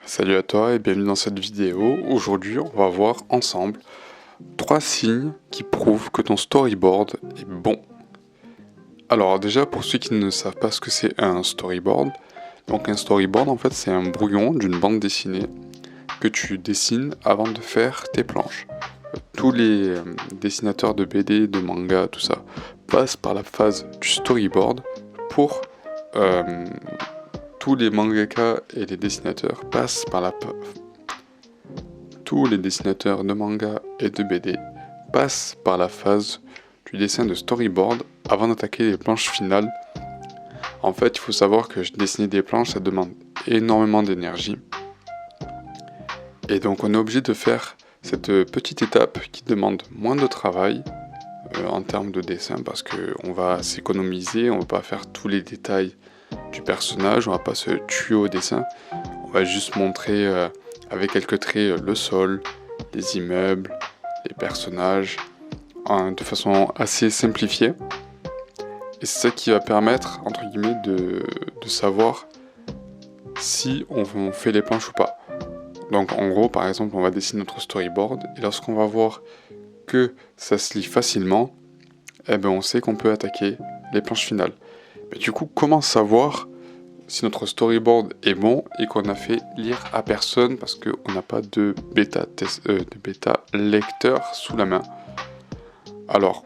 Salut à toi et bienvenue dans cette vidéo. Aujourd'hui, on va voir ensemble 3 signes qui prouvent que ton storyboard est bon. Alors déjà, pour ceux qui ne savent pas ce que c'est un storyboard, donc un storyboard en fait c'est un brouillon d'une bande dessinée que tu dessines avant de faire tes planches. Tous les dessinateurs de BD, de manga, tout ça, passent par la phase du storyboard pour... tous les mangaka et les dessinateurs passent par tous les dessinateurs de manga et de BD passent par la phase du dessin de storyboard avant d'attaquer les planches finales. En fait, il faut savoir que dessiner des planches, ça demande énormément d'énergie. Et donc on est obligé de faire cette petite étape qui demande moins de travail en termes de dessin parce qu'on va s'économiser, on va pas faire tous les détails du personnage, on va pas se tuer au dessin, on va juste montrer avec quelques traits le sol, les immeubles, les personnages, de façon assez simplifiée. Et c'est ça qui va permettre, entre guillemets, de savoir si on fait les planches ou pas. Donc en gros, par exemple, on va dessiner notre storyboard, et lorsqu'on va voir que ça se lit facilement, eh ben on sait qu'on peut attaquer les planches finales. Mais du coup, comment savoir si notre storyboard est bon et qu'on a fait lire à personne parce qu'on n'a pas de bêta lecteur sous la main? Alors,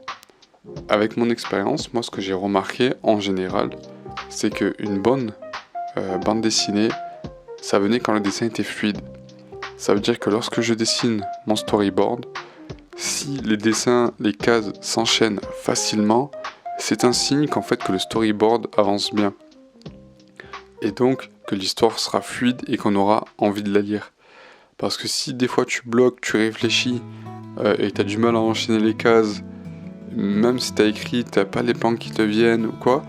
avec mon expérience, moi ce que j'ai remarqué en général, c'est qu'une bonne bande dessinée, ça venait quand le dessin était fluide. Ça veut dire que lorsque je dessine mon storyboard, si les dessins, les cases s'enchaînent facilement, c'est un signe qu'en fait que le storyboard avance bien. Et donc que l'histoire sera fluide et qu'on aura envie de la lire. Parce que si des fois tu bloques, tu réfléchis et tu as du mal à enchaîner les cases, même si tu as écrit, tu n'as pas les plans qui te viennent ou quoi,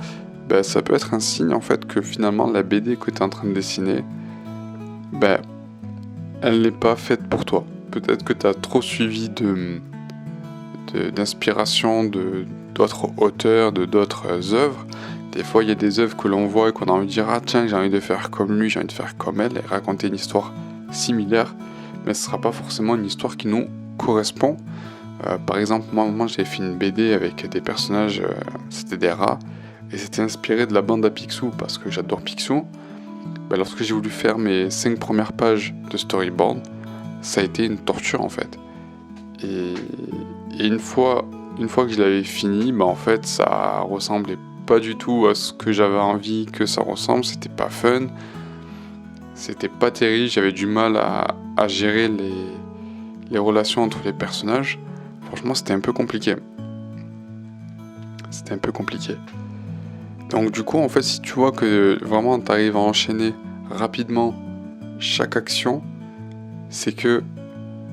ben, ça peut être un signe en fait que finalement la BD que tu es en train de dessiner, ben, elle n'est pas faite pour toi. Peut-être que tu as trop suivi d'inspiration d'autres auteurs, de d'autres œuvres. Des fois, il y a des œuvres que l'on voit et qu'on a envie de dire « Ah tiens, j'ai envie de faire comme lui, j'ai envie de faire comme elle » et raconter une histoire similaire, mais ce ne sera pas forcément une histoire qui nous correspond. Par exemple, moi j'ai fait une BD avec des personnages, c'était des rats, et c'était inspiré de la bande à Picsou, parce que j'adore Picsou. Ben, lorsque j'ai voulu faire mes 5 premières pages de storyboard, ça a été une torture en fait. Et une fois que je l'avais fini, ben, en fait ça ressemblait pas du tout à ce que j'avais envie que ça ressemble, c'était pas fun, c'était pas terrible, j'avais du mal à gérer les relations entre les personnages. Franchement, c'était un peu compliqué. Donc du coup, en fait, si tu vois que vraiment t'arrives à enchaîner rapidement chaque action, c'est que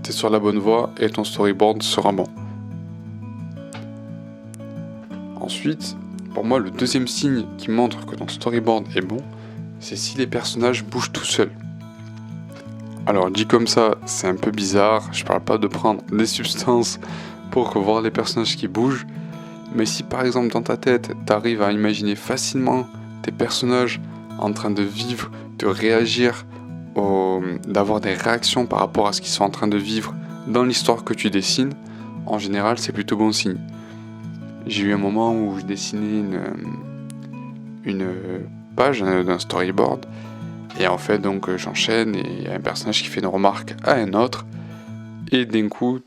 t'es sur la bonne voie et ton storyboard sera bon. Ensuite, pour moi, le deuxième signe qui montre que ton storyboard est bon, c'est si les personnages bougent tout seuls. Alors dit comme ça, c'est un peu bizarre, je parle pas de prendre des substances pour voir les personnages qui bougent, mais si par exemple dans ta tête, t'arrives à imaginer facilement tes personnages en train de vivre, de réagir, d'avoir des réactions par rapport à ce qu'ils sont en train de vivre dans l'histoire que tu dessines, en général c'est plutôt bon signe. J'ai eu un moment où je dessinais une page d'un storyboard, et en fait donc j'enchaîne et il y a un personnage qui fait une remarque à un autre, et d'un coup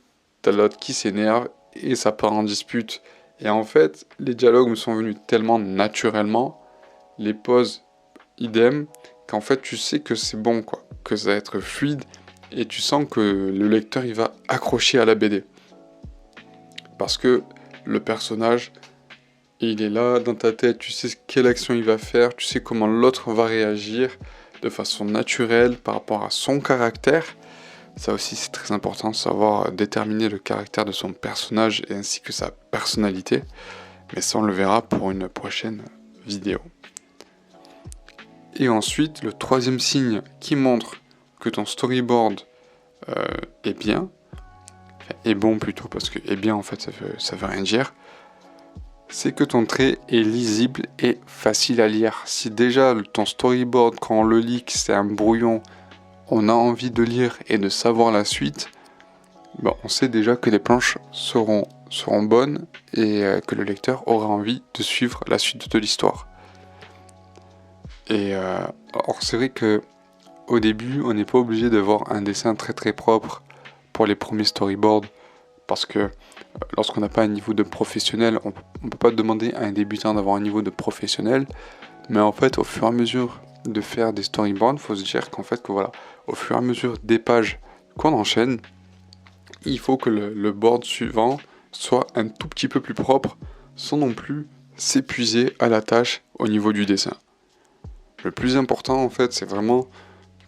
t'as l'autre qui s'énerve et ça part en dispute. Et en fait les dialogues me sont venus tellement naturellement, les pauses idem, qu'en fait tu sais que c'est bon quoi, que ça va être fluide, et tu sens que le lecteur il va accrocher à la BD. Parce que le personnage, il est là dans ta tête, tu sais quelle action il va faire, tu sais comment l'autre va réagir de façon naturelle par rapport à son caractère. Ça aussi c'est très important de savoir déterminer le caractère de son personnage et ainsi que sa personnalité. Mais ça on le verra pour une prochaine vidéo. Et ensuite, le troisième signe qui montre que ton storyboard est bien, est bon plutôt, parce que est bien en fait ça veut rien dire, c'est que ton trait est lisible et facile à lire. Si déjà ton storyboard quand on le lit c'est un brouillon, on a envie de lire et de savoir la suite, on sait déjà que les planches seront bonnes et que le lecteur aura envie de suivre la suite de l'histoire. Et alors c'est vrai que au début, on n'est pas obligé d'avoir un dessin très très propre pour les premiers storyboards, parce que lorsqu'on n'a pas un niveau de professionnel, on peut pas demander à un débutant d'avoir un niveau de professionnel, mais en fait, au fur et à mesure de faire des storyboards, il faut se dire qu'en fait, au fur et à mesure des pages qu'on enchaîne, il faut que le board suivant soit un tout petit peu plus propre, sans non plus s'épuiser à la tâche au niveau du dessin. Le plus important, en fait, c'est vraiment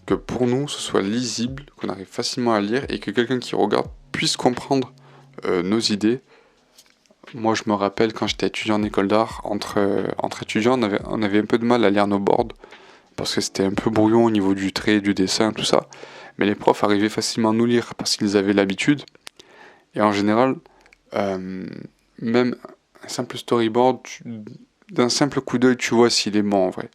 que pour nous, ce soit lisible, qu'on arrive facilement à lire et que quelqu'un qui regarde puisse comprendre nos idées. Moi, je me rappelle quand j'étais étudiant en école d'art, entre étudiants, on avait un peu de mal à lire nos boards parce que c'était un peu brouillon au niveau du trait, du dessin, tout ça. Mais les profs arrivaient facilement à nous lire parce qu'ils avaient l'habitude. Et en général, même un simple storyboard, d'un simple coup d'œil, tu vois s'il est bon en vrai.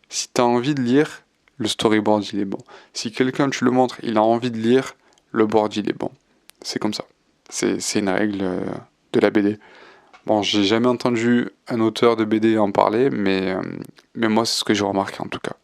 Si tu as envie de lire, le storyboard il est bon. Si quelqu'un tu le montres, il a envie de lire, le board il est bon. C'est comme ça. C'est une règle de la BD. Bon, j'ai jamais entendu un auteur de BD en parler, mais moi c'est ce que j'ai remarqué en tout cas.